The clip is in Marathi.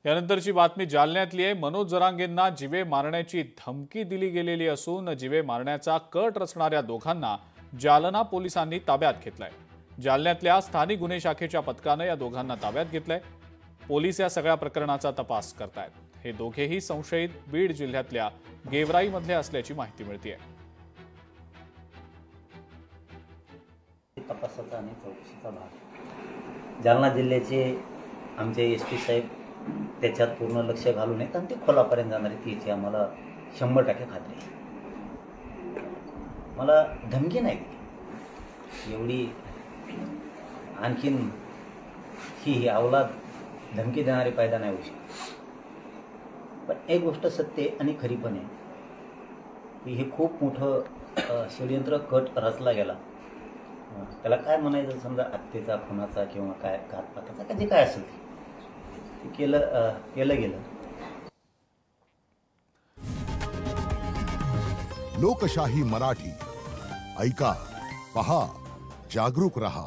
यानंतरची बातमी जालन्यातली आहे। मनोज जरांगेंना जीवे मारण्याची धमकी दिली गेलेली असून जीवे मारण्याचा कट रचणाऱ्या दोघांना जालना पोलिसांनी ताब्यात घेतलंय। जालन्यातल्या स्थानिक गुन्हे शाखेच्या पथकाने या दोघांना ताब्यात घेतलंय। पोलीस या सगळ्या प्रकरणाचा तपास करतायत। हे दोघेही संशयित बीड जिल्ह्यातल्या गेवराईमधले असल्याची माहिती मिळतेय। तपासाचा आणि चौकशीचा भाग जालना जिल्ह्याचे आमचे एसपी साहेब त्याच्यात पूर्ण लक्ष घालून आहेत आणि ते खोलापर्यंत जाणार आहेत याची आम्हाला 100% खात्री आहे। मला धमकी नाही दिली एवढी, आणखीन ही अवलाद धमकी देणारे पैदा नाही होऊ शकत। पण एक गोष्ट सत्य आणि खरी पण आहे की हे खूप मोठं षडयंत्र कट रचला गेला। त्याला काय म्हणायचं, समजा हत्येचा, खुनाचा किंवा काय घातपाताचा का जे काय असेल ते केलं गेलं। लोकशाही मराठी ऐका, पहा, जागरूक रहा।